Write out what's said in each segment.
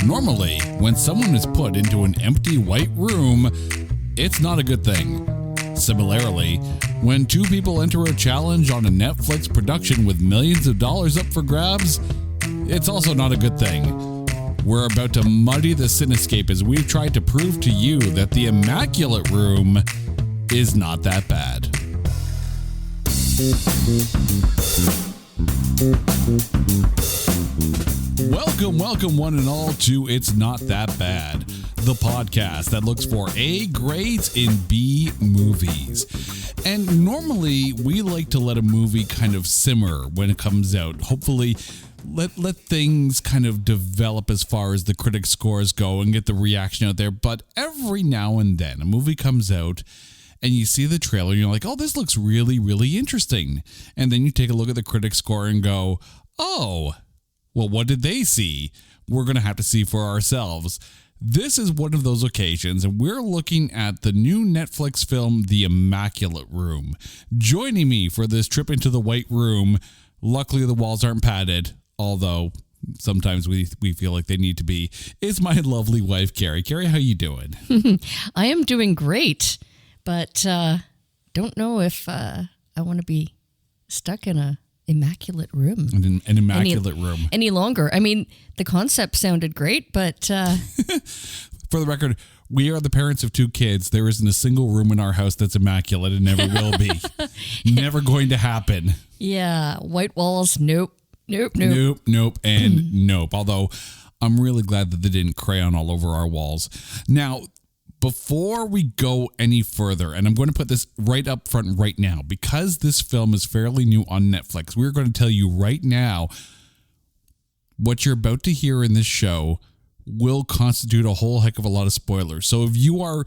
Normally, when someone is put into an empty white room, it's not a good thing. Similarly, when two people enter a challenge on a Netflix production with millions of dollars up for grabs, it's also not a good thing. We're about to muddy the cinescape as we've tried to prove to you that the Immaculate Room is not that bad. Welcome one and all to It's Not That Bad, the podcast that looks for A grades in B movies. And normally we like to let a movie kind of simmer when it comes out. Hopefully let things kind of develop as far as the critic scores go and get the reaction out there. But every now and then a movie comes out and you see the trailer and you're like, oh, this looks really, really interesting. And then you take a look at the critic score and go, oh, well, what did they see? We're going to have to see for ourselves. This is one of those occasions, and we're looking at the new Netflix film, The Immaculate Room. Joining me for this trip into the White Room, luckily the walls aren't padded, although sometimes we feel like they need to be, is my lovely wife, Carrie. Carrie, how you doing? I am doing great, but don't know if I want to be stuck in a immaculate room. An immaculate room. Any longer. I mean, the concept sounded great, but... For the record, we are the parents of two kids. There isn't a single room in our house that's immaculate and never will be. Never going to happen. Yeah, white walls, nope, and nope. Although, I'm really glad that they didn't crayon all over our walls. Now, before we go any further, and I'm going to put this right up front right now, because this film is fairly new on Netflix, we're going to tell you right now what you're about to hear in this show will constitute a whole heck of a lot of spoilers. So if you are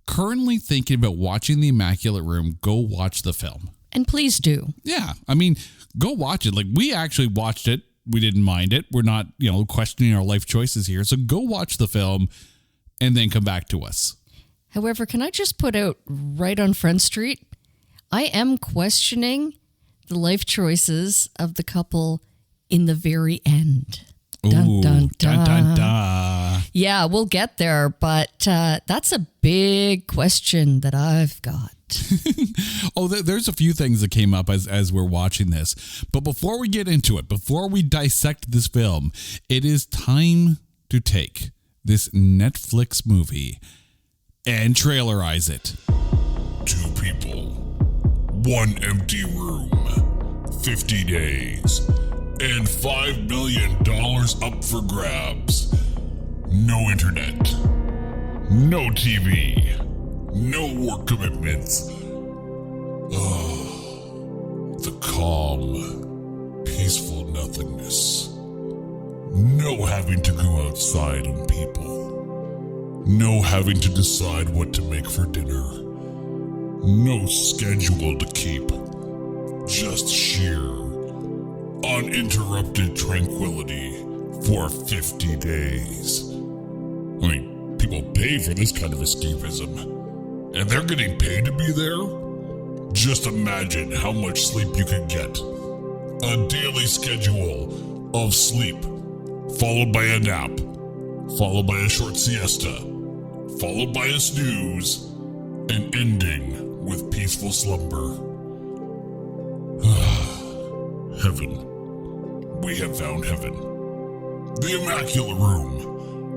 currently thinking about watching The Immaculate Room, go watch the film. And please do. Yeah, I mean, go watch it. Like, we actually watched it. We didn't mind it. We're not, questioning our life choices here. So go watch the film and then come back to us. However, can I just put out right on Front Street, I am questioning the life choices of the couple in the very end. Dun, Ooh, dun, dun, dun. dun, dun. Yeah, we'll get there, but that's a big question that I've got. Oh, there's a few things that came up as we're watching this. But before we get into it, before we dissect this film, it is time to take this Netflix movie and trailerize it. 2 people, 1 empty room, 50 days, and $5 million up for grabs. No internet, no TV, no work commitments. The calm, peaceful nothingness. No having to go outside and people. No having to decide what to make for dinner. No schedule to keep. Just sheer, uninterrupted tranquility for 50 days. I mean, people pay for this kind of escapism, and they're getting paid to be there? Just imagine how much sleep you could get. A daily schedule of sleep, followed by a nap, followed by a short siesta, followed by a snooze, and ending with peaceful slumber. Heaven. We have found heaven. The Immaculate Room.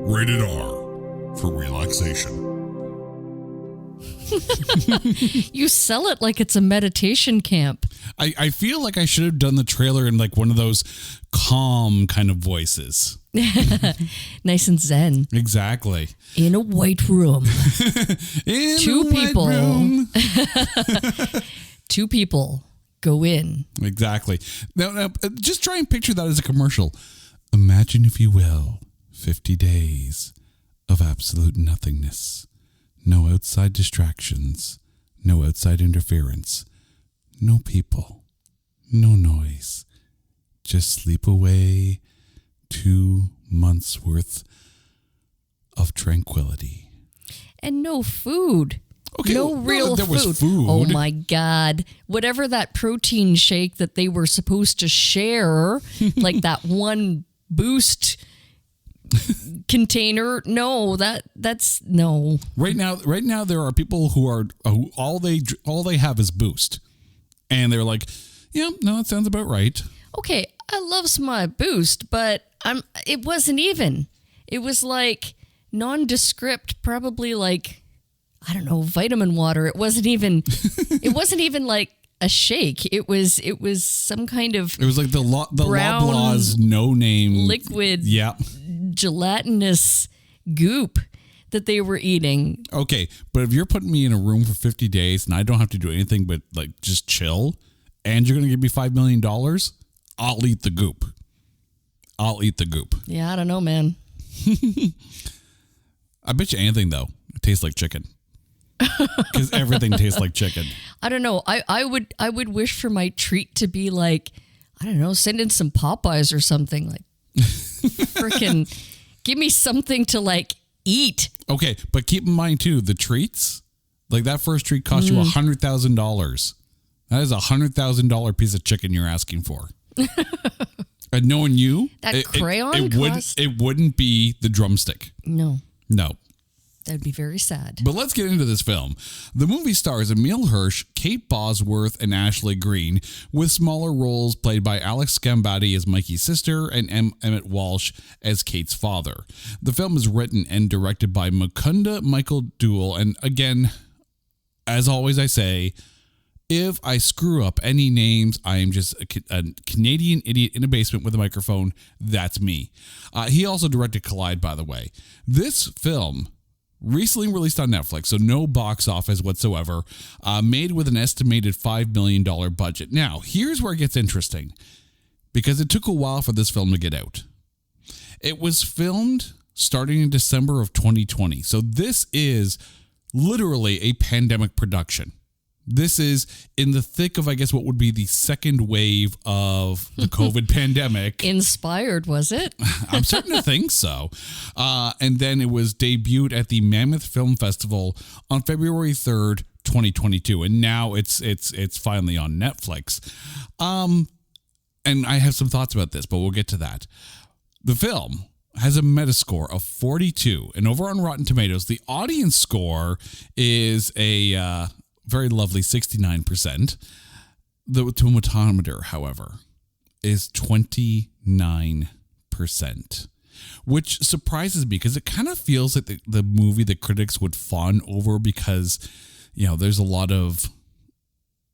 Rated R for relaxation. You sell it like it's a meditation camp. I feel like I should have done the trailer in like one of those calm kind of voices. Nice and zen. Exactly. In a white room. In 2 a white people. room. 2 people go in. Exactly. Now, just try and picture that as a commercial. Imagine, if you will, 50 days of absolute nothingness. No outside distractions. No outside interference. No people. No noise. Just sleep away 2 months worth of tranquility. And no food. Okay, no real there food. was food. Oh my God. Whatever that protein shake that they were supposed to share, like that one boost container. No, that's no. Right now, there are people who all they have is Boost, and they're like, yeah, no, that sounds about right. Okay, I love my Boost, but it wasn't even. It was like nondescript, probably like, I don't know, vitamin water. It wasn't even like a shake. It was some kind of. It was like the brown, Loblaws no name liquid, yeah, gelatinous goop that they were eating. Okay, but if you're putting me in a room for 50 days and I don't have to do anything but like just chill, and you're gonna give me $5 million, I'll eat the goop. Yeah, I don't know, man. I bet you anything though, it tastes like chicken. Because everything tastes like chicken. I don't know. I would wish for my treat to be like, I don't know, send in some Popeyes or something. Like, freaking give me something to like eat. Okay, but keep in mind too, the treats, like that first treat cost you $100,000. That is $100,000 piece of chicken you're asking for. And knowing you, it wouldn't be the drumstick. No. That'd be very sad. But let's get into this film. The movie stars Emile Hirsch, Kate Bosworth, and Ashley Greene, with smaller roles played by Alex Gambatti as Mikey's sister and Emmett Walsh as Kate's father. The film is written and directed by Mukunda Michael Duell. And again, as always I say, if I screw up any names, I am just a Canadian idiot in a basement with a microphone. That's me. He also directed Collide, by the way. This film, recently released on Netflix, so no box office whatsoever, made with an estimated $5 million budget. Now, here's where it gets interesting, because it took a while for this film to get out. It was filmed starting in December of 2020, so this is literally a pandemic production. This is in the thick of, I guess, what would be the second wave of the COVID pandemic. Inspired, was it? I'm starting to think so. And then it was debuted at the Mammoth Film Festival on February 3rd, 2022. And now it's finally on Netflix. And I have some thoughts about this, but we'll get to that. The film has a Metascore of 42. And over on Rotten Tomatoes, the audience score is a very lovely 69%. The tomatometer, however, is 29%, which surprises me because it kind of feels like the movie that critics would fawn over because, there's a lot of,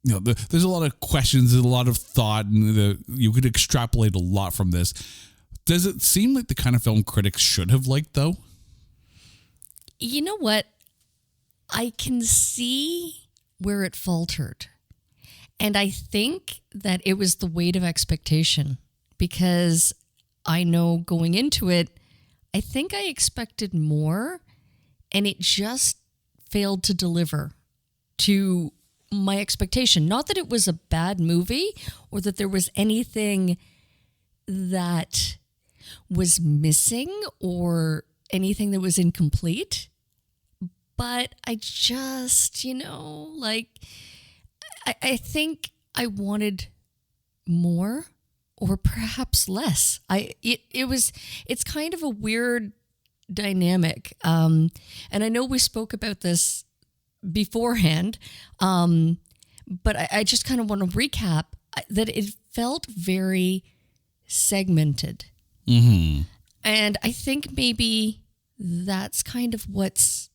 there's a lot of questions, there's a lot of thought, and you could extrapolate a lot from this. Does it seem like the kind of film critics should have liked, though? You know what? I can see where it faltered. And I think that it was the weight of expectation, because I know going into it, I think I expected more, and it just failed to deliver to my expectation. Not that it was a bad movie or that there was anything that was missing or anything that was incomplete. But I just, I think I wanted more or perhaps less. It's kind of a weird dynamic. And I know we spoke about this beforehand, but I just kind of want to recap that it felt very segmented. Mm-hmm. And I think maybe that's kind of what's,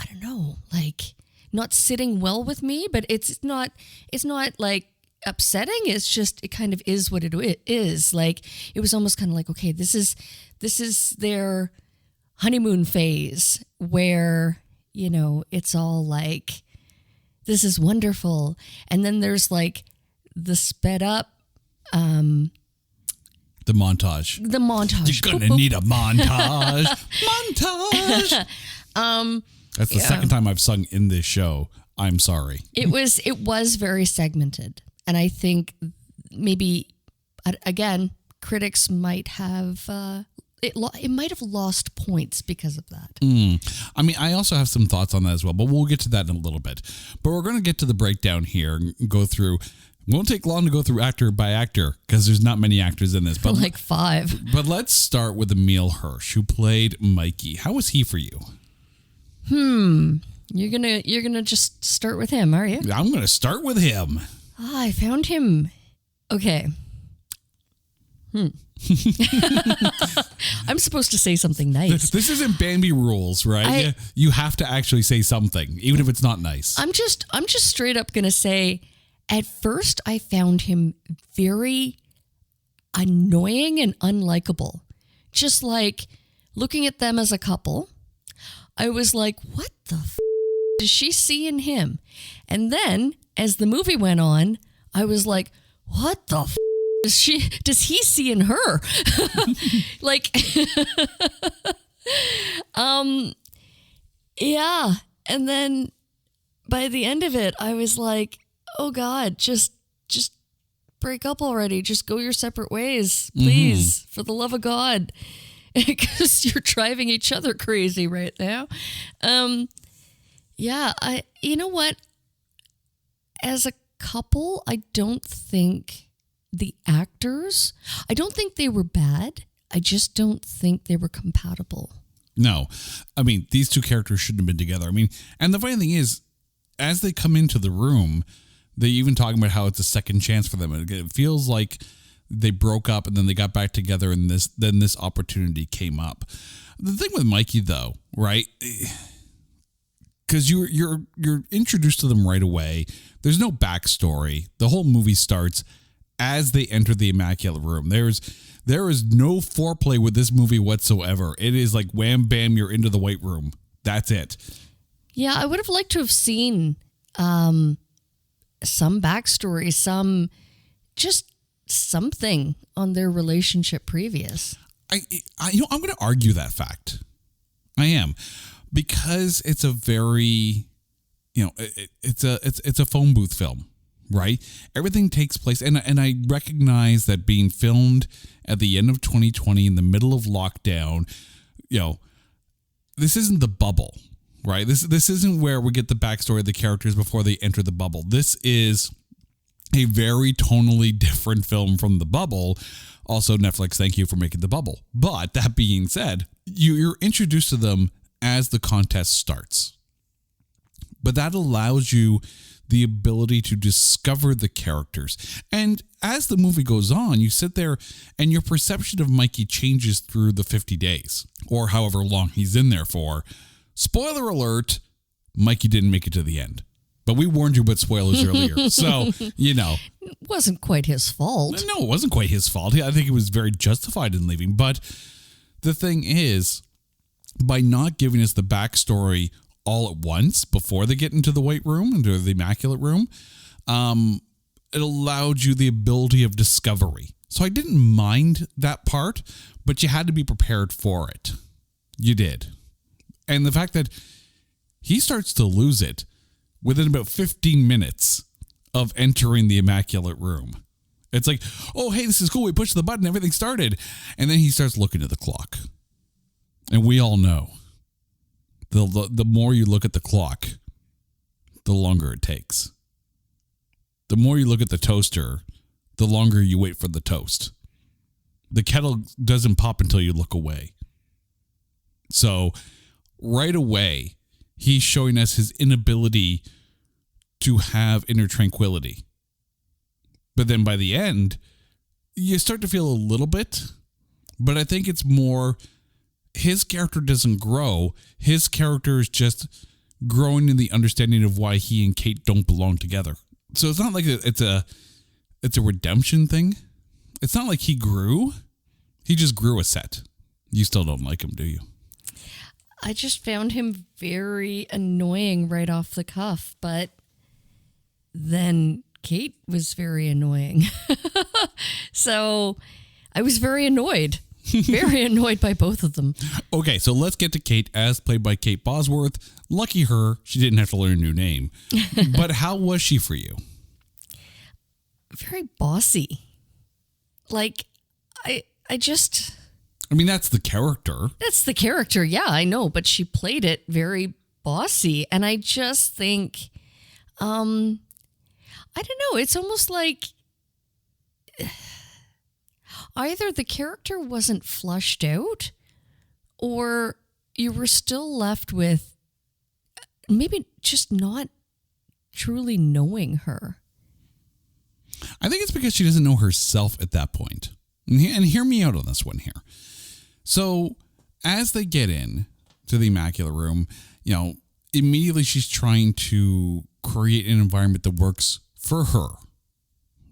I don't know, like not sitting well with me, but it's not like upsetting. It's just, it kind of is what it is. Like, it was almost kind of like, okay, this is their honeymoon phase where, it's all like, this is wonderful. And then there's like the sped up, the montage. You're gonna need a montage. Montage. That's the second time I've sung in this show. I'm sorry. It was very segmented. And I think maybe, again, critics might have, it might have lost points because of that. I mean, I also have some thoughts on that as well, but we'll get to that in a little bit. But we're going to get to the breakdown here and go through Won't take long to go through actor by actor because there's not many actors in this. But like 5. But let's start with Emil Hirsch, who played Mikey. How was he for you? You're gonna just start with him, are you? I'm gonna start with him. I found him. Okay. I'm supposed to say something nice. This isn't Bambi rules, right? You have to actually say something, even if it's not nice. I'm just straight up gonna say, at first I found him very annoying and unlikable. Just like looking at them as a couple, I was like, what the does she see in him? And then as the movie went on, I was like, what the does he see in her? Like, yeah. And then by the end of it, I was like, oh God, just break up already. Just go your separate ways, please, for the love of God. Because you're driving each other crazy right now. Yeah, you know what? As a couple, I don't think the actors, I don't think they were bad. I just don't think they were compatible. No. I mean, these two characters shouldn't have been together. I mean, and the funny thing is, as they come into the room, they even talk about how it's a second chance for them. It feels like they broke up and then they got back together and then this opportunity came up. The thing with Mikey though, right? Because you're introduced to them right away. There's no backstory. The whole movie starts as they enter the Immaculate Room. There is no foreplay with this movie whatsoever. It is like wham bam, you're into the White Room. That's it. Yeah, I would have liked to have seen some backstory, just something on their relationship previous. I'm going to argue that fact. I am, because it's a very, it's a phone booth film, right? Everything takes place, and I recognize that being filmed at the end of 2020 in the middle of lockdown, this isn't the bubble, right? This isn't where we get the backstory of the characters before they enter the bubble. This is a very tonally different film from the bubble. Also, Netflix, thank you for making the bubble. But that being said, you're introduced to them as the contest starts. But that allows you the ability to discover the characters. And as the movie goes on, you sit there and your perception of Mikey changes through the 50 days or however long he's in there for. Spoiler alert, Mikey didn't make it to the end. But we warned you about spoilers earlier. So, It wasn't quite his fault. No, it wasn't quite his fault. I think he was very justified in leaving. But the thing is, by not giving us the backstory all at once before they get into the White Room, into the Immaculate Room, it allowed you the ability of discovery. So I didn't mind that part, but you had to be prepared for it. You did. And the fact that he starts to lose it within about 15 minutes of entering the Immaculate Room. It's like, oh, hey, this is cool. We pushed the button. Everything started. And then he starts looking at the clock. And we all know the more you look at the clock, the longer it takes. The more you look at the toaster, the longer you wait for the toast. The kettle doesn't pop until you look away. So right away, he's showing us his inability to have inner tranquility. But then by the end, you start to feel a little bit, but I think it's more his character doesn't grow. His character is just growing in the understanding of why he and Kate don't belong together. So it's not like it's a redemption thing. It's not like he grew. He just grew a set. You still don't like him, do you? I just found him very annoying right off the cuff, but then Kate was very annoying. So I was very annoyed by both of them. Okay, so let's get to Kate, as played by Kate Bosworth. Lucky her, she didn't have to learn a new name. But how was she for you? Very bossy. Like, I mean, that's the character. That's the character, yeah, I know. But she played it very bossy. And I just think, I I don't know. It's almost like either the character wasn't flushed out or you were still left with maybe just not truly knowing her. I think it's because she doesn't know herself at that point. And hear me out on this one here. So as they get in to the Immaculate Room, immediately she's trying to create an environment that works for her,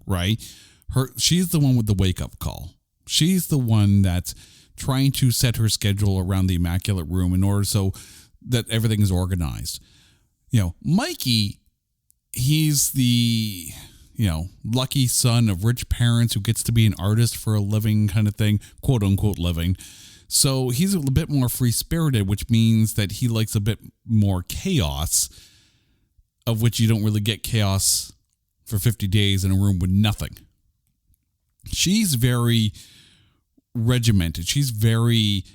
right? She's the one with the wake-up call. She's the one that's trying to set her schedule around the Immaculate Room in order so that everything is organized. Mikey, he's the, lucky son of rich parents who gets to be an artist for a living kind of thing, quote unquote living. So he's a bit more free-spirited, which means that he likes a bit more chaos, of which you don't really get chaos for 50 days in a room with nothing. She's very regimented. She's very,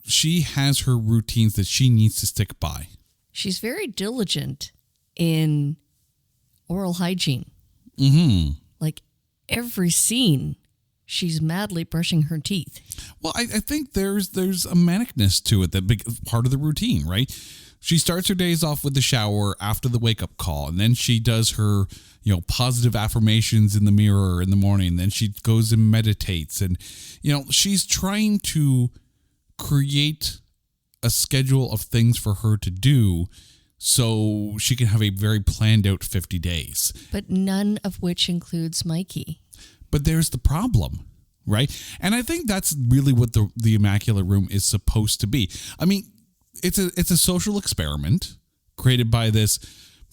she has her routines that she needs to stick by. She's very diligent in oral hygiene. Mm-hmm. Like every scene, she's madly brushing her teeth. Well, I think there's a manicness to it, that big part of the routine, right? She starts her days off with the shower after the wake-up call, and then she does her, positive affirmations in the mirror in the morning. And then she goes and meditates, and, she's trying to create a schedule of things for her to do so she can have a very planned out 50 days. But none of which includes Mikey. But there's the problem, right? And I think that's really what the Immaculate Room is supposed to be. I mean, it's a social experiment created by this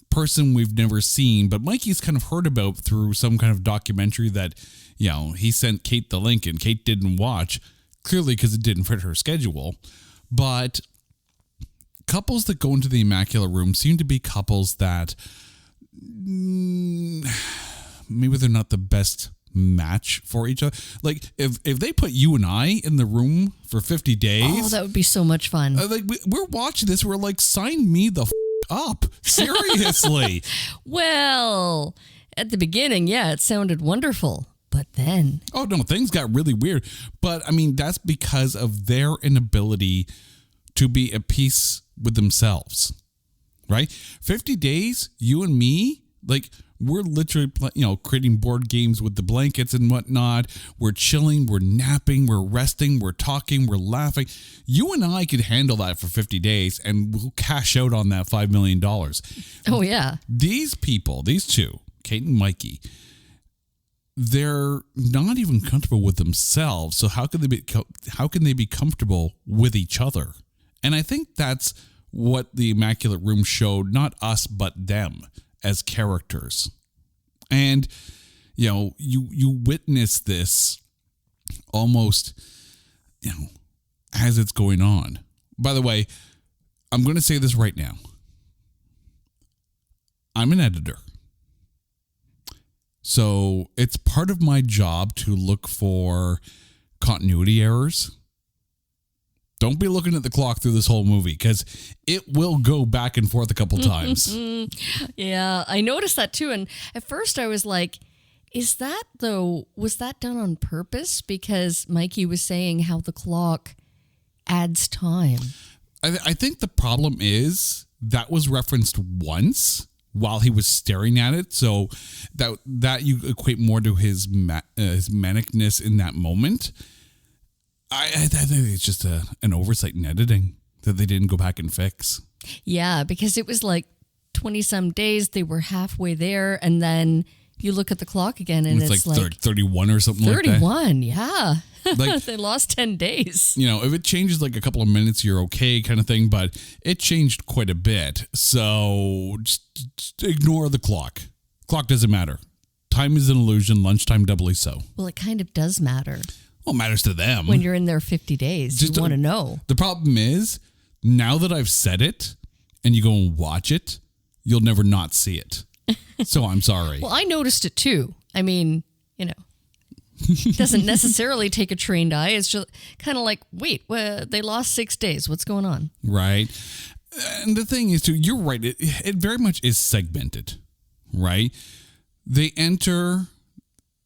person we've never seen, but Mikey's kind of heard about through some kind of documentary that, he sent Kate the link and Kate didn't watch, clearly because it didn't fit her schedule. But couples that go into the Immaculate Room seem to be couples that maybe they're not the best match for each other. Like if they put you and I in the room for 50 days, oh, that would be so much fun. We're watching this, we're like, sign me the up, seriously. Well, at the beginning, yeah, it sounded wonderful, but then oh no, things got really weird. But I mean, that's because of their inability to be at peace with themselves, right? 50 days, you and me, like, we're literally, creating board games with the blankets and whatnot. We're chilling, we're napping, we're resting, we're talking, we're laughing. You and I could handle that for 50 days and we'll cash out on that $5 million. Oh, yeah. These people, these two, Kate and Mikey, they're not even comfortable with themselves. So how can they be comfortable with each other? And I think that's what the Immaculate Room showed, not us, but them as characters. And, you witness this almost, as it's going on. By the way, I'm going to say this right now. I'm an editor. So it's part of my job to look for continuity errors. Don't be looking at the clock through this whole movie because it will go back and forth a couple times. Yeah, I noticed that too. And at first I was like, was that done on purpose? Because Mikey was saying how the clock adds time. I think the problem is that was referenced once while he was staring at it. So that you equate more to his manicness in that moment. I think it's just an oversight in editing that they didn't go back and fix. Yeah, because it was like 20-some days. They were halfway there, and then you look at the clock again, and it's like 31 or something like that. 31, yeah. Like, they lost 10 days. If it changes like a couple of minutes, you're okay kind of thing, but it changed quite a bit. So just ignore the clock. Clock doesn't matter. Time is an illusion, lunchtime doubly so. Well, it kind of does matter. Well, it matters to them. When you're in there 50 days, you want to know. The problem is, now that I've said it and you go and watch it, you'll never not see it. So I'm sorry. Well, I noticed it too. I mean, it doesn't necessarily take a trained eye. It's just kind of like, wait, they lost 6 days. What's going on? Right. And the thing is, too, you're right. It very much is segmented, right? they enter,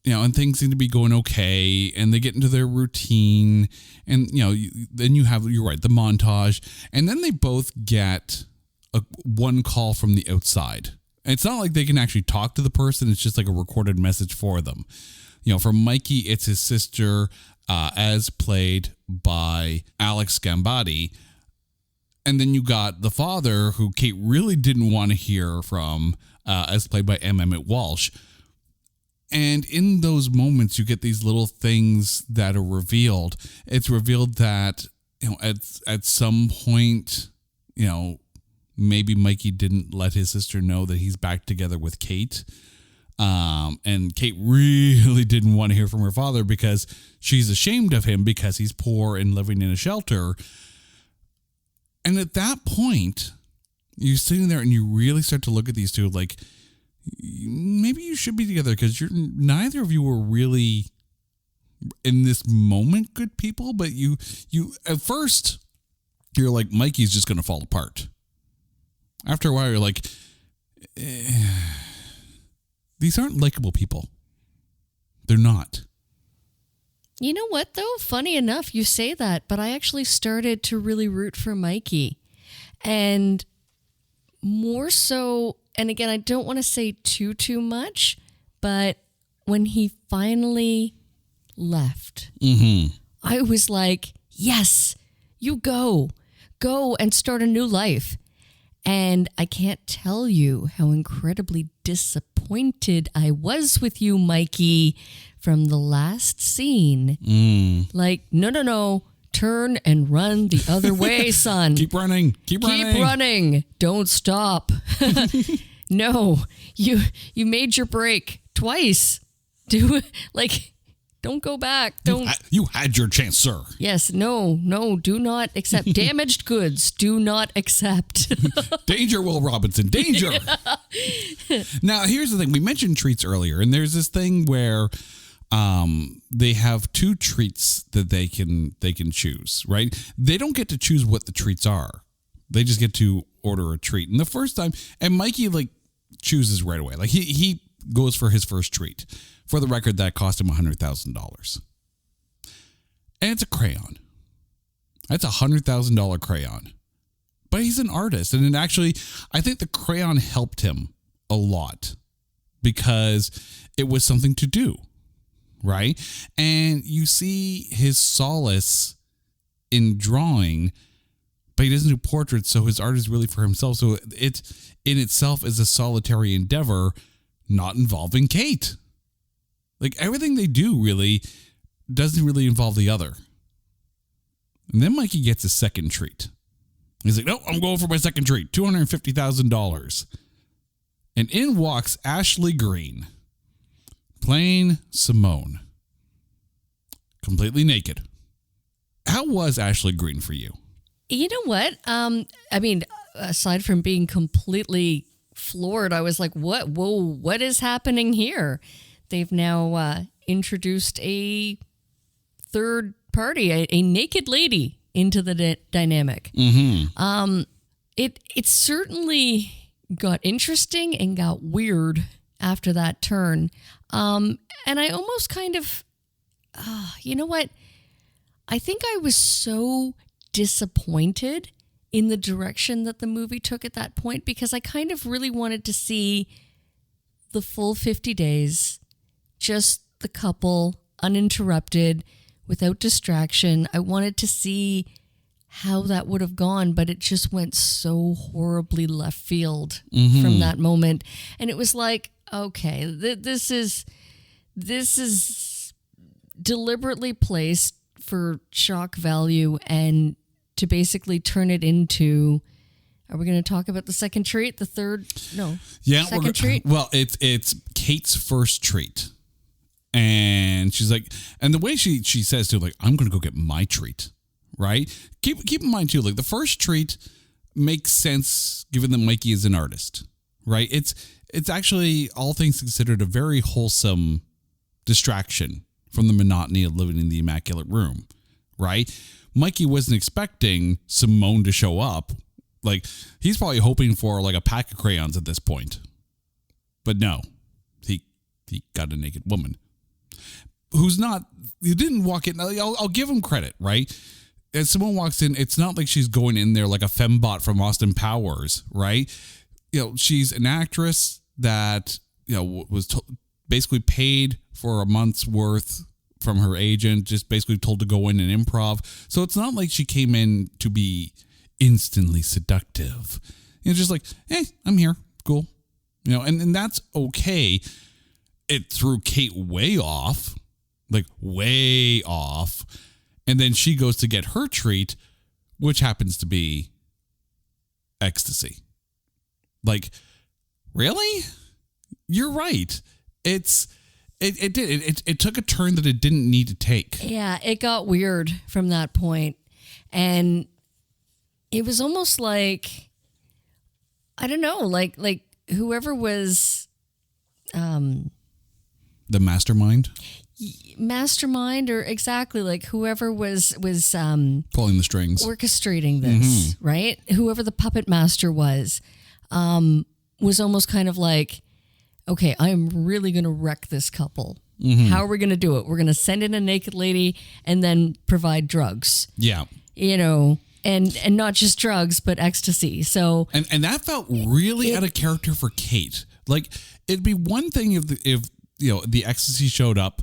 and things seem to be going okay, and they get into their routine, and, then you're right, the montage, and then they both get one call from the outside. And it's not like they can actually talk to the person. It's just like a recorded message for them. For Mikey, it's his sister, as played by Alex Gambati. And then you got the father, who Kate really didn't want to hear from, as played by M. Emmett Walsh. And in those moments, you get these little things that are revealed. It's revealed that, at some point, maybe Mikey didn't let his sister know that he's back together with Kate. And Kate really didn't want to hear from her father because she's ashamed of him because he's poor and living in a shelter. And at that point, you're sitting there and you really start to look at these two like, maybe you should be together because neither of you were really in this moment good people. But you at first, you're like, Mikey's just going to fall apart. After a while, you're like, these aren't likable people. They're not. You know what, though? Funny enough, you say that, but I actually started to really root for Mikey. And more so, and again, I don't want to say too much, but when he finally left, I was like, yes, you go and start a new life. And I can't tell you how incredibly disappointed I was with you, Mikey, from the last scene. Like, no, turn and run the other way, son. Keep running. Keep running. Don't stop. No, you made your break twice. Do it. Like, don't go back. Don't. You had your chance, sir. Yes. No. Do not accept damaged goods. Do not accept. Danger, Will Robinson. Danger. Yeah. Now, here's the thing. We mentioned treats earlier, and there's this thing where they have two treats that they can choose, right? They don't get to choose what the treats are. They just get to order a treat. And the first time, and Mikey chooses right away. Like he goes for his first treat. For the record, that cost him $100,000. And it's a crayon. That's a $100,000 crayon. But he's an artist. And I think the crayon helped him a lot because it was something to do, right? And you see his solace in drawing, but he doesn't do portraits, so his art is really for himself. So it in itself is a solitary endeavor, not involving Kate. Like, everything they do really doesn't really involve the other. And then Mikey gets a second treat. He's like, no, I'm going for my second treat, $250,000. And in walks Ashley Greene, playing Simone, completely naked. How was Ashley Greene for you? You know what? I mean, aside from being completely floored, I was like, what? Whoa, what is happening here? They've now introduced a third party, a naked lady into the dynamic. It certainly got interesting and got weird after that turn. And I almost kind of, you know what? I think I was so disappointed in the direction that the movie took at that point because I kind of really wanted to see the full 50 days, just the couple, uninterrupted, without distraction. I wanted to see how that would have gone, but it just went so horribly left field from that moment. And it was like, okay, this is deliberately placed for shock value and to basically turn it into, are we going to talk about the second treat? The third? No. Yeah. Second treat? Well, it's Kate's first treat. And she's like, and the way she says to, like, I'm going to go get my treat, right? Keep in mind too, like, the first treat makes sense given that Mikey is an artist, right? It's actually, all things considered, a very wholesome distraction from the monotony of living in the Immaculate Room, right? Mikey wasn't expecting Simone to show up. Like, he's probably hoping for like a pack of crayons at this point. But no, he he got a naked woman who didn't walk in. I'll give him credit, right? As someone walks in, it's not like she's going in there like a fembot from Austin Powers, right? She's an actress that, was basically paid for a month's worth from her agent, just basically told to go in and improv. So it's not like she came in to be instantly seductive. Just like, hey, I'm here. Cool. And that's okay. It threw Kate way off. Like way off. And then she goes to get her treat, which happens to be ecstasy. Like, really? You're right. It took a turn that it didn't need to take. Yeah, it got weird from that point. And it was almost like, I don't know, like whoever was the mastermind, or exactly like whoever was pulling the strings, orchestrating this, right? Whoever the puppet master was almost kind of like, okay, I'm really going to wreck this couple. How are we going to do it? We're going to send in a naked lady and then provide drugs. Yeah. And not just drugs, but ecstasy. So and that felt really out of character for Kate. Like, it'd be one thing if the ecstasy showed up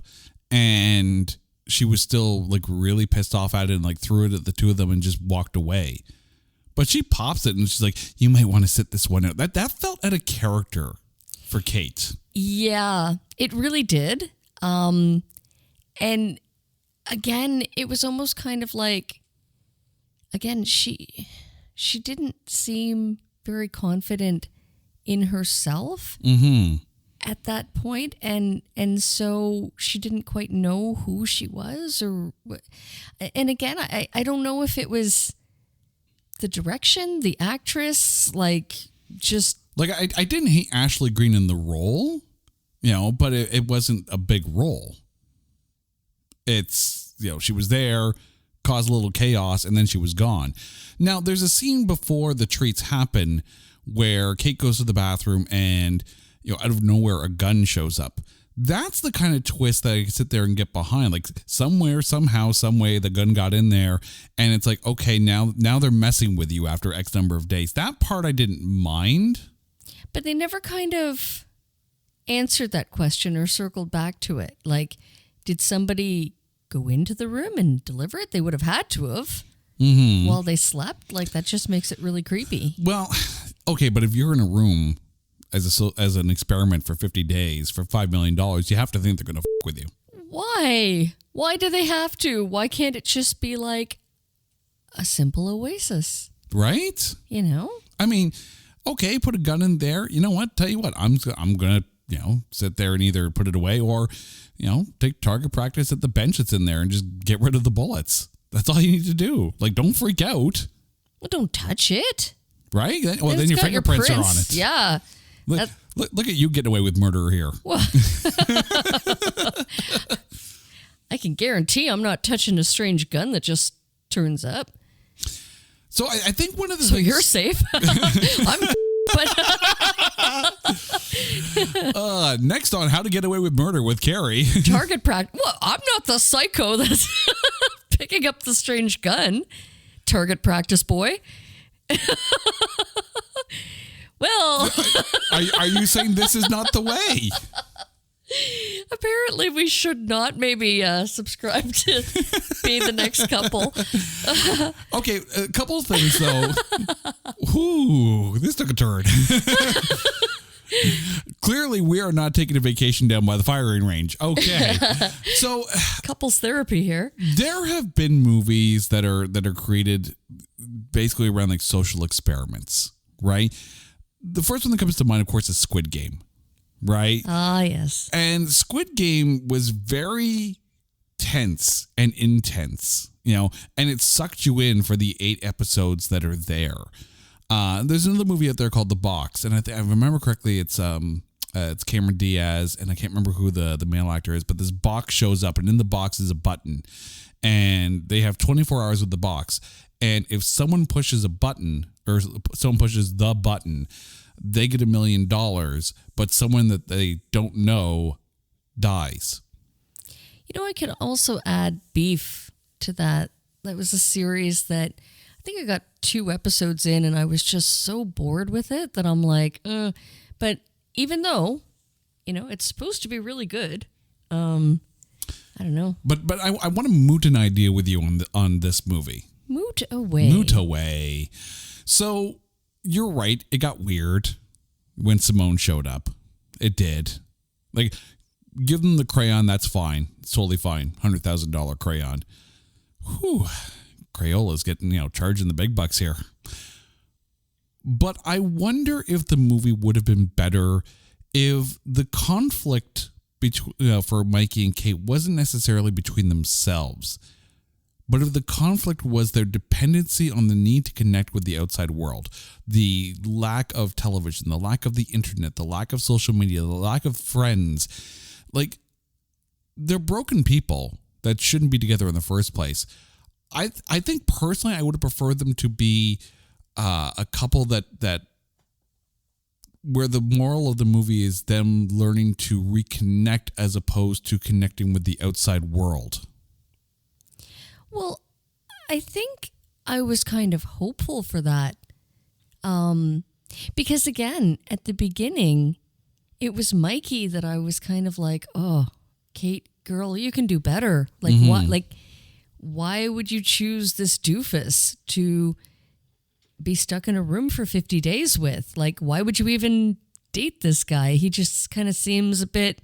and she was still like really pissed off at it and like threw it at the two of them and just walked away. But she pops it and she's like, you might want to sit this one out. That felt out of character for Kate. Yeah, it really did. And again, it was almost kind of like, again, she didn't seem very confident in herself at that point, and so she didn't quite know who she was, or and again, I don't know if it was the direction, the actress, like just like I didn't hate Ashley Greene in the role, but it wasn't a big role. It's she was there, caused a little chaos, and then she was gone. Now, there's a scene before the treats happen where Kate goes to the bathroom and, out of nowhere, a gun shows up. That's the kind of twist that I can sit there and get behind. Like, somewhere, somehow, some way, the gun got in there, and it's like, okay, now they're messing with you after X number of days. That part I didn't mind. But they never kind of answered that question or circled back to it. Like, did somebody go into the room and deliver it? They would have had to have while they slept. Like, that just makes it really creepy. Well, okay, but if you're in a room as an experiment for 50 days for $5 million, you have to think they're going to f with you. Why? Why do they have to? Why can't it just be like a simple oasis? Right? I mean, okay, put a gun in there. You know what? Tell you what, I'm going to, sit there and either put it away or, take target practice at the bench that's in there and just get rid of the bullets. That's all you need to do. Like, don't freak out. Well, don't touch it. Right? Well, then your fingerprints are on it. Yeah. Look at you getting away with murder here. Well, I can guarantee I'm not touching a strange gun that just turns up. So I think one of the So things... you're safe. Next on How to Get Away with Murder with Carrie. Target practice. Well, I'm not the psycho that's picking up the strange gun. Target practice boy. Well, are you saying this is not the way? Apparently, we should not maybe subscribe to be the next couple. Okay, a couple of things though. Ooh, this took a turn. Clearly, we are not taking a vacation down by the firing range. Okay, so couples therapy here. There have been movies that are created basically around like social experiments, right? The first one that comes to mind, of course, is Squid Game, right? Ah, yes. And Squid Game was very tense and intense, and it sucked you in for the 8 episodes that are there. There's another movie out there called The Box, and I remember correctly, it's Cameron Diaz, and I can't remember who the male actor is, but this box shows up, and in the box is a button, and they have 24 hours with the box. And if someone pushes a button or someone pushes the button, they get $1 million, but someone that they don't know dies. You know, I can also add Beef to that. That was a series that I think I got 2 episodes in and I was just so bored with it that I'm like, But even though, you know, it's supposed to be really good, I don't know. But I want to moot an idea with you on this movie. Moot away. Moot away. So you're right. It got weird when Simone showed up. It did. Like, give them the crayon. That's fine. It's totally fine. $100,000 crayon. Whew. Crayola's getting, charging the big bucks here. But I wonder if the movie would have been better if the conflict between for Mikey and Kate wasn't necessarily between themselves, but if the conflict was their dependency on the need to connect with the outside world, the lack of television, the lack of the internet, the lack of social media, the lack of friends. Like, they're broken people that shouldn't be together in the first place. I think personally I would have preferred them to be a couple that where the moral of the movie is them learning to reconnect as opposed to connecting with the outside world. Well, I think I was kind of hopeful for that. Because again, at the beginning, it was Mikey that I was kind of like, oh, Kate, girl, you can do better. Like, what? Like, why would you choose this doofus to be stuck in a room for 50 days with? Like, why would you even date this guy? He just kind of seems a bit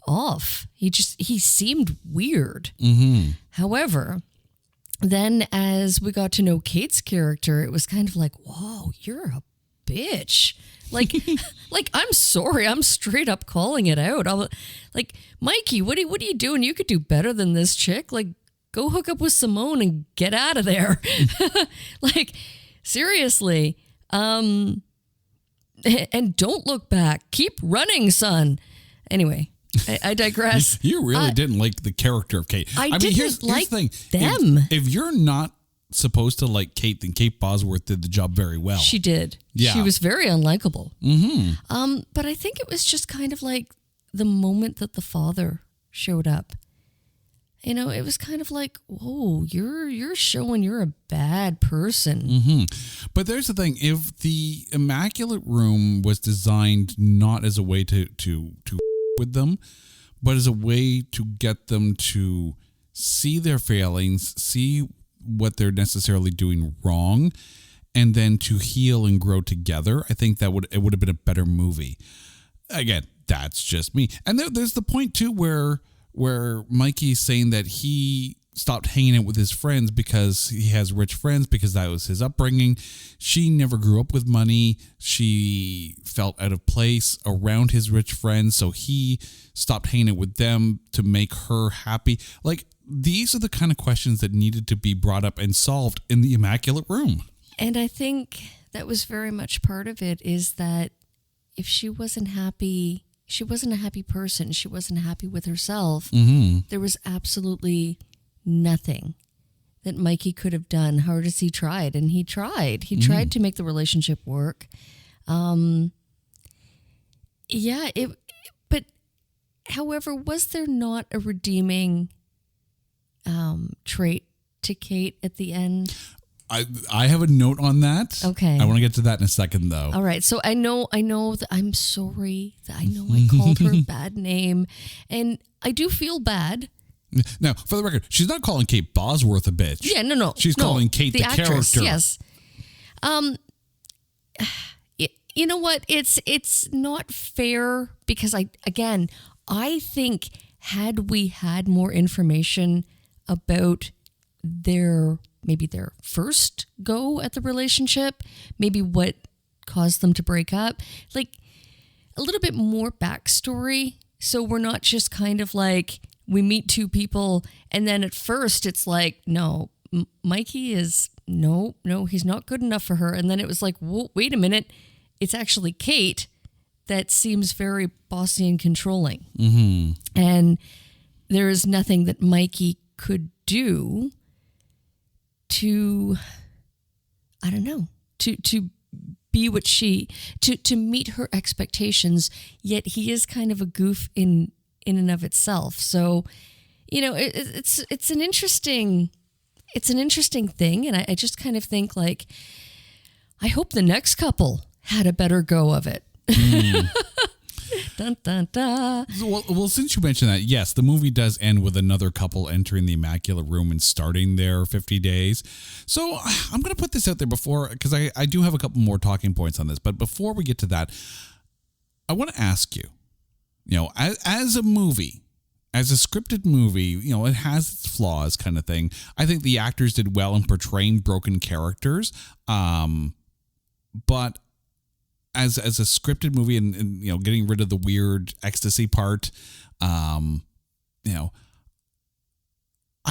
off. He seemed weird. However, then as we got to know Kate's character, it was kind of like, whoa, you're a bitch. Like, I'm sorry. I'm straight up calling it out. Like, Mikey, what are you doing? You could do better than this chick. Like, go hook up with Simone and get out of there. Like, seriously. And don't look back. Keep running, son. Anyway, I digress. You really didn't like the character of Kate. I mean, here's the thing. Them. If you're not supposed to like Kate, then Kate Bosworth did the job very well. She did. Yeah. She was very unlikable. But I think it was just kind of like the moment that the father showed up. It was kind of like, whoa, you're showing you're a bad person. But there's the thing. If the Immaculate Room was designed not as a way to with them, but as a way to get them to see their failings, see what they're necessarily doing wrong, and then to heal and grow together, I think it would have been a better movie. Again, that's just me. And there's the point too where Mikey's saying that he stopped hanging out with his friends because he has rich friends, because that was his upbringing. She never grew up with money. She felt out of place around his rich friends, so he stopped hanging out with them to make her happy. Like, these are the kind of questions that needed to be brought up and solved in the Immaculate Room. And I think that was very much part of it, is that if she wasn't happy, she wasn't a happy person, she wasn't happy with herself, there was absolutely nothing that Mikey could have done, hard as he tried. And he tried. He tried to make the relationship work. But however, was there not a redeeming trait to Kate at the end? I have a note on that. Okay. I want to get to that in a second, though. All right. So I know that I'm sorry that I know I called her a bad name, and I do feel bad. Now, for the record, she's not calling Kate Bosworth a bitch. Yeah, no. She's calling Kate the actress, character. Yes. You know what? It's not fair, because I think had we had more information about maybe their first go at the relationship, maybe what caused them to break up, like a little bit more backstory. So we're not just kind of like, we meet 2 people and then at first it's like, no, Mikey is, no, he's not good enough for her. And then it was like, whoa, wait a minute. It's actually Kate that seems very bossy and controlling. And there is nothing that Mikey could do to, I don't know, to be what to meet her expectations, yet he is kind of a goof in in and of itself. So, it's an interesting thing, and I just kind of think like, I hope the next couple had a better go of it. Dun, dun, dun. Well, since you mentioned that, yes, the movie does end with another couple entering the Immaculate Room and starting their 50 days. So I'm going to put this out there before, because I do have a couple more talking points on this. But before we get to that, I want to ask you, as a movie, as a scripted movie, it has its flaws kind of thing. I think the actors did well in portraying broken characters. But as a scripted movie and getting rid of the weird ecstasy part, I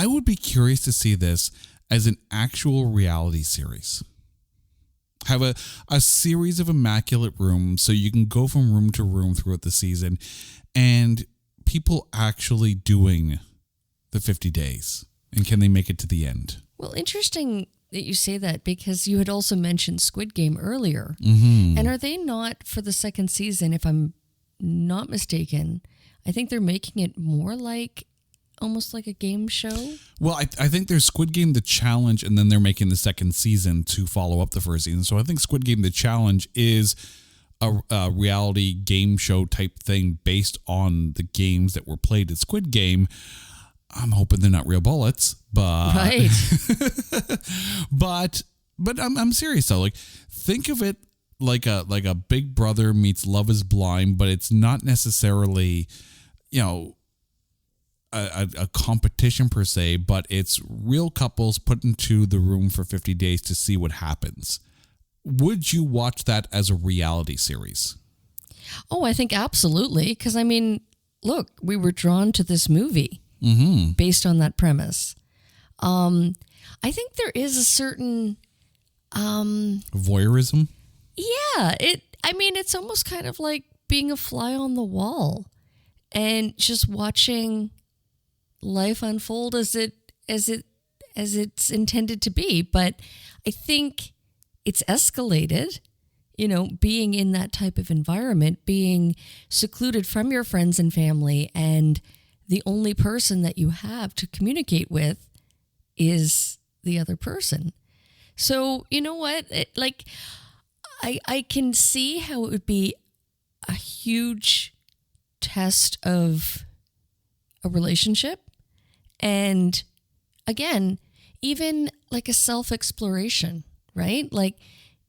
would be curious to see this as an actual reality series. Have a series of Immaculate Rooms so you can go from room to room throughout the season and people actually doing the 50 days. And can they make it to the end? Well, interesting that you say that, because you had also mentioned Squid Game earlier. Mm-hmm. And are they not, for the second season, if I'm not mistaken, I think they're making it more like almost like a game show? Well, I think there's Squid Game The Challenge, and then they're making the second season to follow up the first season. So I think Squid Game The Challenge is a reality game show type thing based on the games that were played at Squid Game. I'm hoping they're not real bullets, but right. but I'm serious though. Like, think of it like a Big Brother meets Love Is Blind, but it's not necessarily, a competition per se, but it's real couples put into the room for 50 days to see what happens. Would you watch that as a reality series? Oh, I think absolutely. Because, I mean, look, we were drawn to this movie based on that premise. I think there is a certain... voyeurism? Yeah. It's almost kind of like being a fly on the wall and just watching life unfold as it's intended to be. But I think it's escalated, being in that type of environment, being secluded from your friends and family, and the only person that you have to communicate with is the other person. So, you know what? I can see how it would be a huge test of a relationship. And again, even like a self-exploration, right? Like,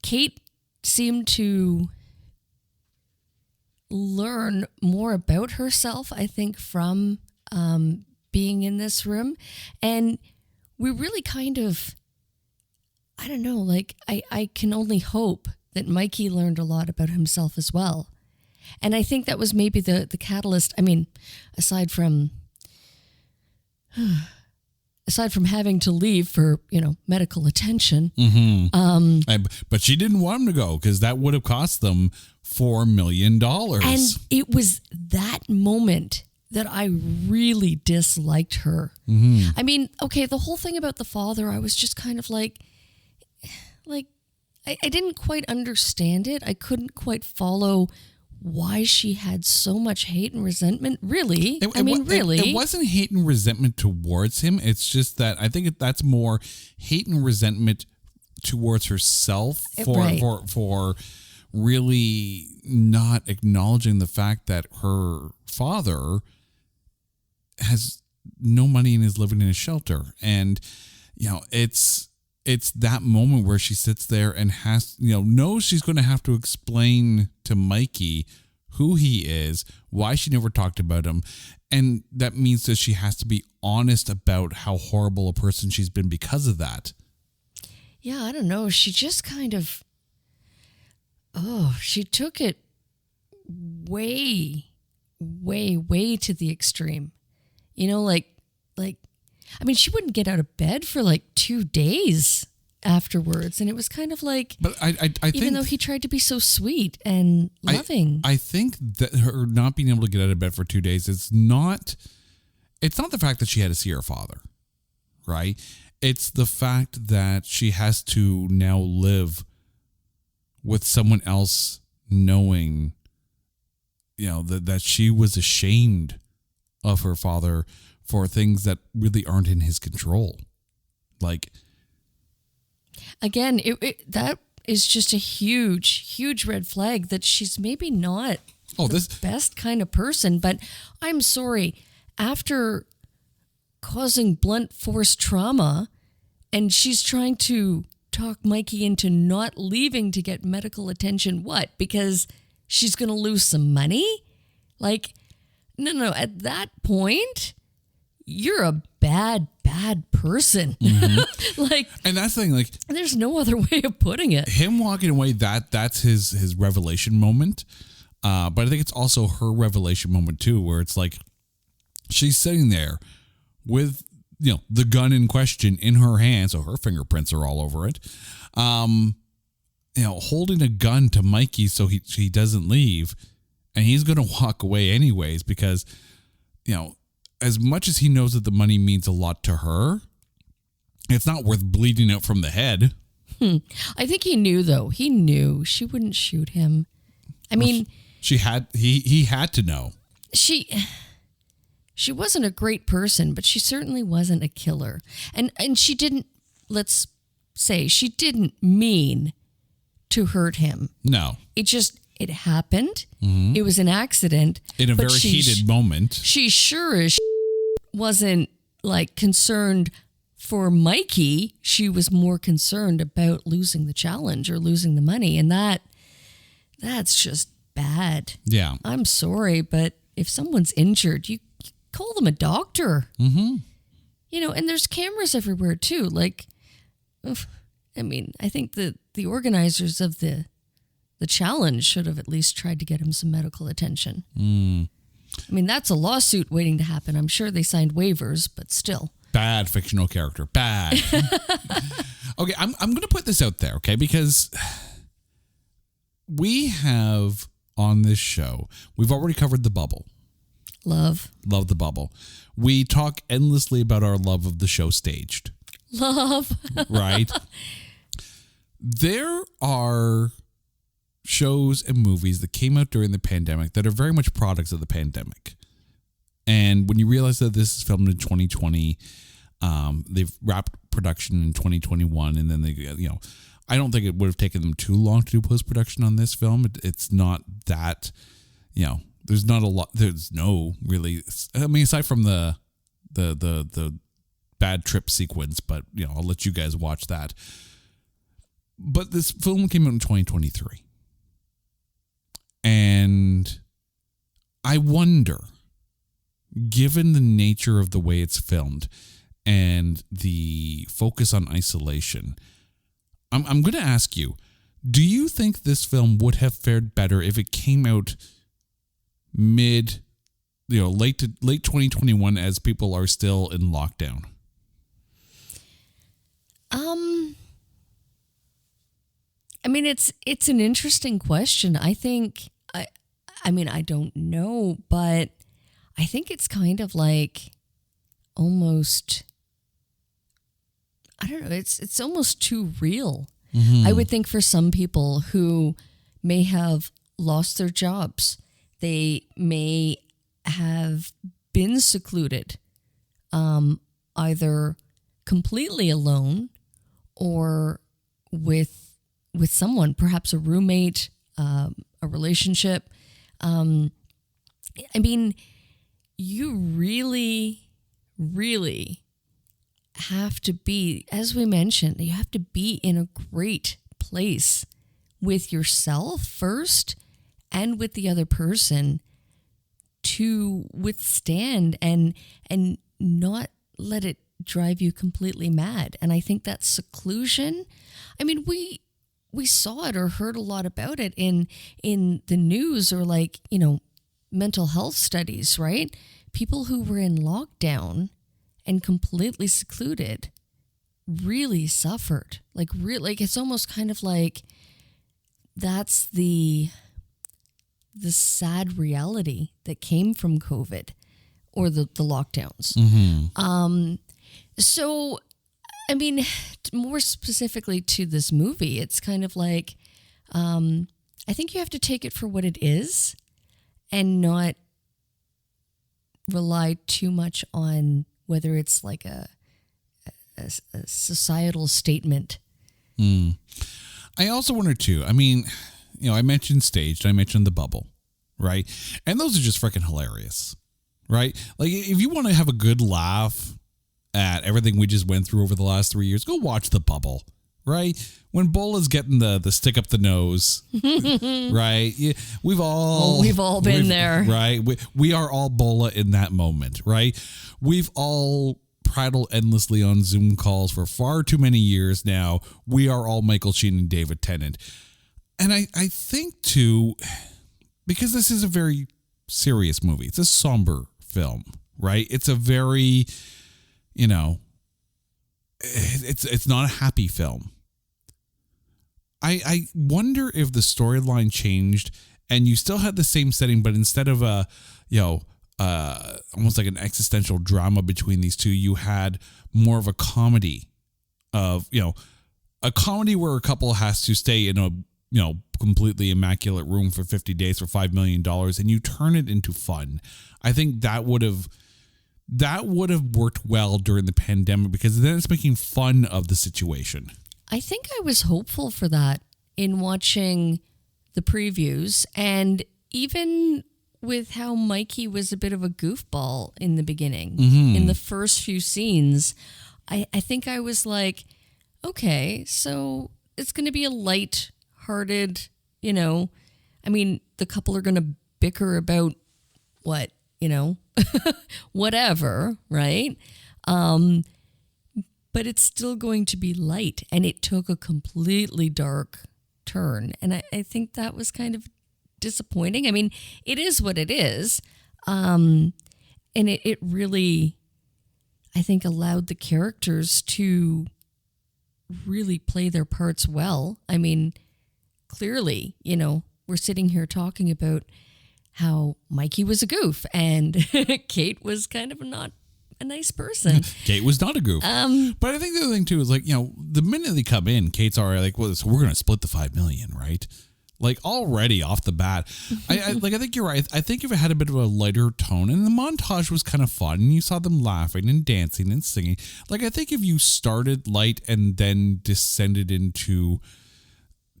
Kate seemed to learn more about herself, I think, from being in this room. And we really kind of, I don't know, like, I can only hope that Mikey learned a lot about himself as well. And I think that was maybe the catalyst. I mean, aside from having to leave for, medical attention. Mm-hmm. But she didn't want him to go because that would have cost them $4 million. And it was that moment that I really disliked her. Mm-hmm. I mean, okay, the whole thing about the father, I was just kind of like I didn't quite understand it. I couldn't quite follow why she had so much hate and resentment. Really? Really? It wasn't hate and resentment towards him. It's just that I think that's more hate and resentment towards herself for really not acknowledging the fact that her father has no money and is living in a shelter. And, it's that moment where she sits there and knows she's going to have to explain to Mikey who he is, why she never talked about him. And that means that she has to be honest about how horrible a person she's been because of that. Yeah, I don't know. She just kind of, she took it way, way, way to the extreme. She wouldn't get out of bed for like 2 days afterwards. And it was kind of like, but I think, even though he tried to be so sweet and loving. I think that her not being able to get out of bed for 2 days it's not the fact that she had to see her father, right? It's the fact that she has to now live with someone else knowing, that she was ashamed of her father for things that really aren't in his control. Like, again, that is just a huge red flag that she's maybe not the best kind of person. But I'm sorry, after causing blunt force trauma, and she's trying to talk Mikey into not leaving to get medical attention. What? Because she's going to lose some money? Like, no. At that point, you're a bad person. Mm-hmm. Like, and that's the thing. Like, there's no other way of putting it. Him walking away, that's his revelation moment. But I think it's also her revelation moment too, where it's like she's sitting there with, the gun in question in her hand, so her fingerprints are all over it. Holding a gun to Mikey so he doesn't leave, and he's going to walk away anyways because, as much as he knows that the money means a lot to her, it's not worth bleeding out from the head. I think he knew, though. He knew she wouldn't shoot him. I mean, he had to know. She wasn't a great person, but she certainly wasn't a killer. And she didn't, let's say, she didn't mean to hurt him. No. It happened. Mm-hmm. It was an accident. In a very heated moment. She sure as wasn't like concerned for Mikey. She was more concerned about losing the challenge or losing the money. And that's just bad. Yeah. I'm sorry, but if someone's injured, you call them a doctor. Mm-hmm. And there's cameras everywhere too. Like, I mean, I think the organizers of the challenge should have at least tried to get him some medical attention. I mean, that's a lawsuit waiting to happen. I'm sure they signed waivers, but still. Bad fictional character. Bad. Okay, I'm going to put this out there, okay? Because we have on this show, we've already covered The Bubble. Love The Bubble. We talk endlessly about our love of the show Staged. Love. Right? There are shows and movies that came out during the pandemic that are very much products of the pandemic. And when you realize that this is filmed in 2020, they've wrapped production in 2021, and then they, I don't think it would have taken them too long to do post-production on this film. It's not that, there's not a lot. There's no really. I mean, aside from the bad trip sequence, but I'll let you guys watch that. But this film came out in 2023, and I wonder, given the nature of the way it's filmed and the focus on isolation, I'm going to ask you: do you think this film would have fared better if it came out late 2021 as people are still in lockdown? I mean, it's an interesting question. I think I mean, I don't know, but I think it's kind of like almost, I don't know, it's almost too real. Mm-hmm. I would think for some people who may have lost their jobs, they may have been secluded, either completely alone or with someone, perhaps a roommate, a relationship. I mean, you really, really have to be, as we mentioned, you have to be in a great place with yourself first and with the other person to withstand and not let it drive you completely mad. And I think that seclusion, I mean, we saw it or heard a lot about it in the news or mental health studies, right? People who were in lockdown and completely secluded really suffered. Like it's almost kind of like that's the sad reality that came from COVID or the lockdowns. Mm-hmm. So, I mean, more specifically to this movie, it's kind of like, I think you have to take it for what it is and not rely too much on whether it's like a societal statement. I also wonder too, I mean, I mentioned Staged, I mentioned The Bubble, right? And those are just freaking hilarious, right? Like, if you want to have a good laugh at everything we just went through over the last 3 years, go watch The Bubble, right? When Bola's getting the stick up the nose, right? Yeah, we've all been there, right? We are all Bola in that moment, right? We've all prattled endlessly on Zoom calls for far too many years now. We are all Michael Sheen and David Tennant. And I think too, because this is a very serious movie, it's a somber film, right? It's a very, it's not a happy film. I wonder if the storyline changed and you still had the same setting, but instead of almost like an existential drama between these two, you had more of a comedy of, a comedy where a couple has to stay in a, completely immaculate room for 50 days for $5 million, and you turn it into fun. I think that would have worked well during the pandemic, because then it's making fun of the situation. I think I was hopeful for that in watching the previews, and even with how Mikey was a bit of a goofball in the beginning. In the first few scenes, I think I was like, okay, so it's going to be a light-hearted, I mean, the couple are going to bicker about what, whatever, right? But it's still going to be light, and it took a completely dark turn. And I think that was kind of disappointing. I mean, it is what it is. And it really, I think, allowed the characters to really play their parts well. I mean, clearly, we're sitting here talking about how Mikey was a goof and Kate was kind of not a nice person. Kate was not a goof. But I think the other thing too is, like, the minute they come in, Kate's already like, well, so we're going to split the $5 million, right? Like, already off the bat. I think you're right. I think if it had a bit of a lighter tone, and the montage was kind of fun, and you saw them laughing and dancing and singing. Like, I think if you started light and then descended into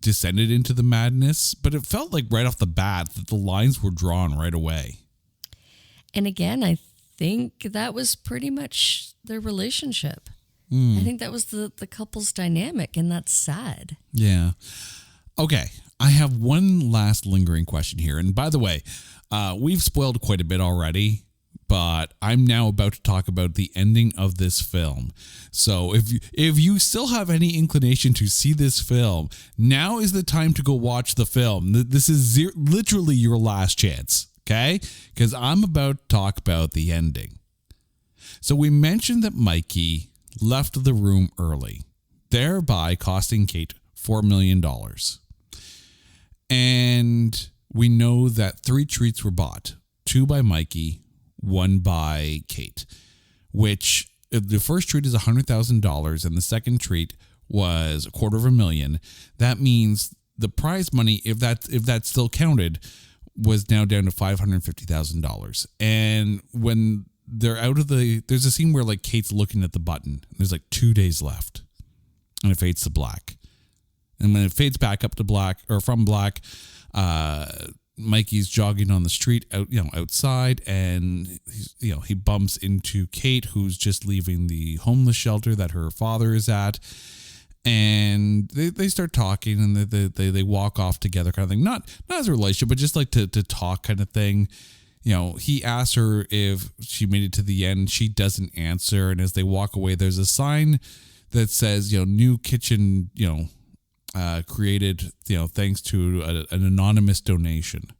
the madness, but it felt like right off the bat that the lines were drawn right away. And again, I think that was pretty much their relationship. I think that was the couple's dynamic, and that's sad. Yeah. Okay. I have one last lingering question here. And by the way, we've spoiled quite a bit already, but I'm now about to talk about the ending of this film. So if you still have any inclination to see this film, now is the time to go watch the film. This is literally your last chance, okay? Because I'm about to talk about the ending. So we mentioned that Mikey left the room early, thereby costing Kate $4 million. And we know that 3 treats were bought, 2 by Mikey, 1 by Kate, which the first treat is $100,000 and the second treat was $250,000. That means the prize money, if that's still counted, was now down to $550,000. And when they're out of there's a scene where, like, Kate's looking at the button. There's like 2 days left, and it fades to black. And when it fades back up to black, or from black, Mikey's jogging on the street outside, and he bumps into Kate, who's just leaving the homeless shelter that her father is at. And they start talking, and they walk off together, kind of thing. Not as a relationship, but just like to talk, kind of thing. He asks her if she made it to the end. She doesn't answer. And as they walk away, there's a sign that says, new kitchen, created, thanks to an anonymous donation.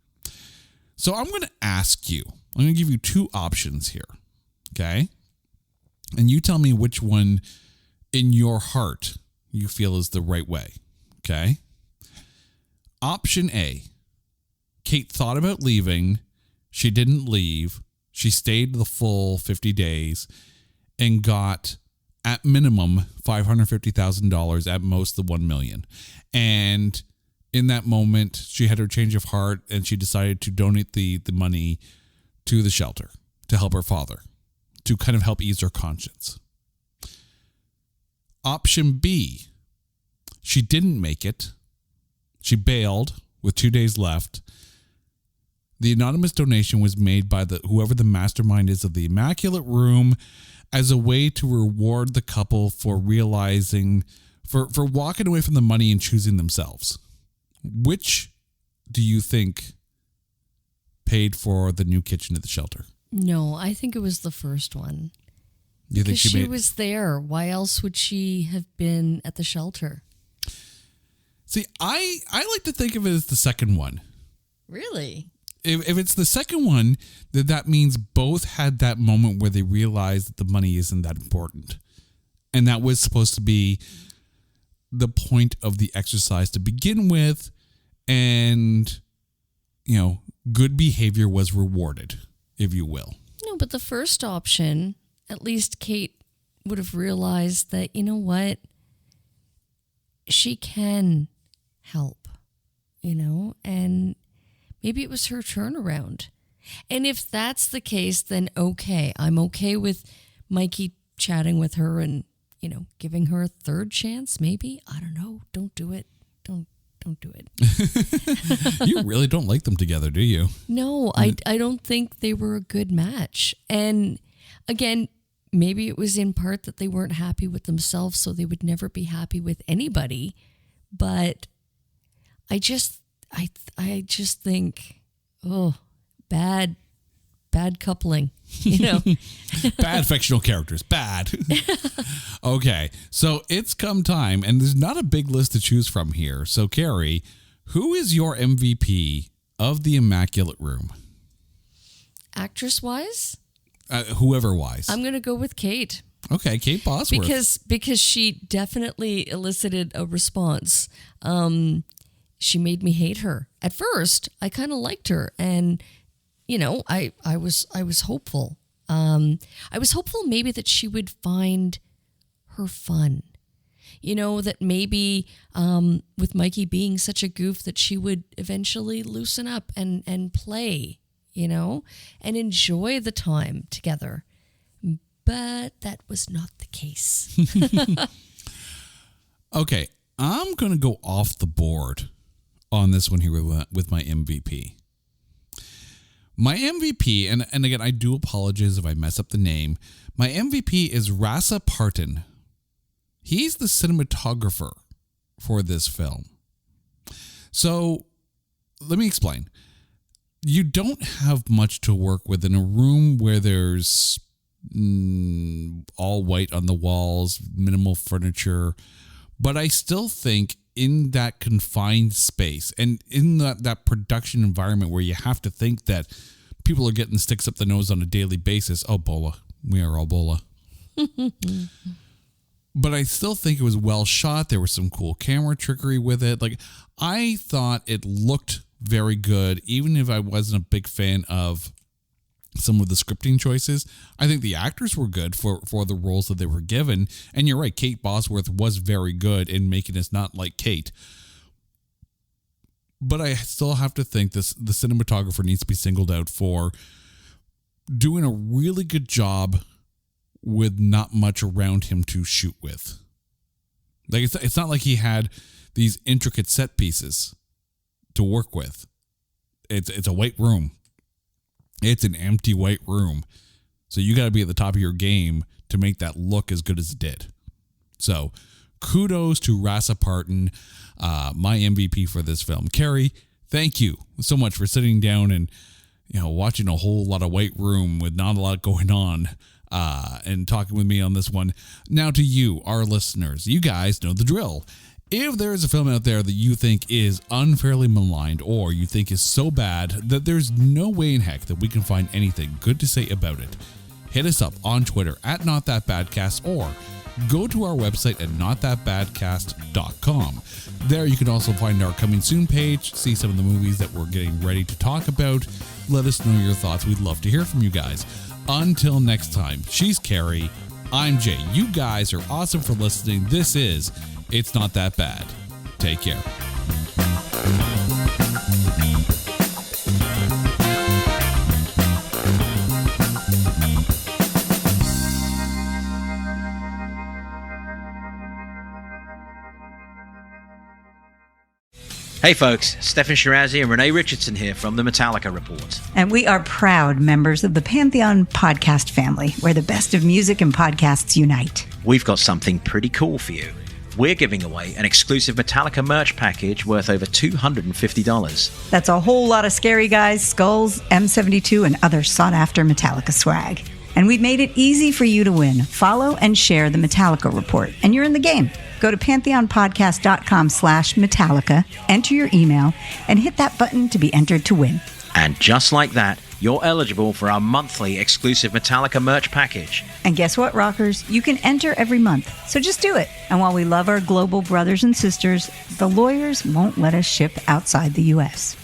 So I'm going to ask you, I'm going to give you 2 options here. Okay. And you tell me which one in your heart you feel is the right way. Okay. Option A, Kate thought about leaving. She didn't leave. She stayed the full 50 days and got, at minimum, $550,000, at most the $1 million. And in that moment, she had her change of heart, and she decided to donate the money to the shelter, to help her father, to kind of help ease her conscience. Option B, she didn't make it. She bailed with 2 days left. The anonymous donation was made by whoever the mastermind is of the Immaculate Room as a way to reward the couple for realizing, for walking away from the money and choosing themselves. Which do you think paid for the new kitchen at the shelter? No, I think it was the first one. You think Because she was there. Why else would she have been at the shelter? See, I like to think of it as the second one. Really? If it's the second one, then that means both had that moment where they realized that the money isn't that important. And that was supposed to be the point of the exercise to begin with. And, you know, good behavior was rewarded, if you will. No, but the first option, at least Kate would have realized that, you know what? She can help, you know, and maybe it was her turnaround. And if that's the case, then okay. I'm okay with Mikey chatting with her and, you know, giving her a third chance, maybe. I don't know. Don't do it. Don't do it. You really don't like them together, do you? No, I don't think they were a good match. And again, maybe it was in part that they weren't happy with themselves, so they would never be happy with anybody. But I just think, bad coupling, you know. Bad fictional characters. Bad. Okay, so it's come time, and there's not a big list to choose from here. So, Carrie, who is your MVP of the Immaculate Room? Actress-wise? Whoever wise. I'm going to go with Kate. Okay, Kate Bosworth. Because she definitely elicited a response. She made me hate her. At first, I kind of liked her, and you know, I was hopeful. I was hopeful maybe that she would find her fun. You know, that maybe with Mikey being such a goof that she would eventually loosen up and play, you know, and enjoy the time together. But that was not the case. Okay, I'm going to go off the board on this one here with my MVP. My MVP, and again, I do apologize if I mess up the name. My MVP is Rasa Parton. He's the cinematographer for this film. So, let me explain. You don't have much to work with in a room where there's all white on the walls, minimal furniture, but I still think in that confined space and in that production environment where you have to think that people are getting sticks up the nose on a daily basis. Oh, Bola. We are all Bola. But I still think it was well shot. There was some cool camera trickery with it. Like, I thought it looked very good, even if I wasn't a big fan of some of the scripting choices. I think the actors were good for the roles that they were given. And you're right, Kate Bosworth was very good in making us not like Kate. But I still have to think the cinematographer needs to be singled out for doing a really good job with not much around him to shoot with. Like, it's not like he had these intricate set pieces to work with. It's a white room. It's an empty white room. So you got to be at the top of your game to make that look as good as it did. So kudos to Rasa Parton, my MVP for this film. Carrie, thank you so much for sitting down and, you know, watching a whole lot of white room with not a lot going on, and talking with me on this one. Now to you, our listeners, you guys know the drill. If there is a film out there that you think is unfairly maligned or you think is so bad that there's no way in heck that we can find anything good to say about it, hit us up on Twitter at NotThatBadcast or go to our website at notthatbadcast.com. There you can also find our coming soon page, see some of the movies that we're getting ready to talk about. Let us know your thoughts. We'd love to hear from you guys. Until next time, she's Carrie, I'm Jay. You guys are awesome for listening. This is It's Not That Bad. Take care. Hey folks, Stefan Shirazi and Renee Richardson here from the Metallica Report. And we are proud members of the Pantheon podcast family, where the best of music and podcasts unite. We've got something pretty cool for you. We're giving away an exclusive Metallica merch package worth over $250. That's a whole lot of Scary Guys, Skulls, M72, and other sought-after Metallica swag. And we've made it easy for you to win. Follow and share the Metallica Report, and you're in the game. Go to pantheonpodcast.com/Metallica, enter your email, and hit that button to be entered to win. And just like that, you're eligible for our monthly exclusive Metallica merch package. And guess what, rockers? You can enter every month, so just do it. And while we love our global brothers and sisters, the lawyers won't let us ship outside the U.S.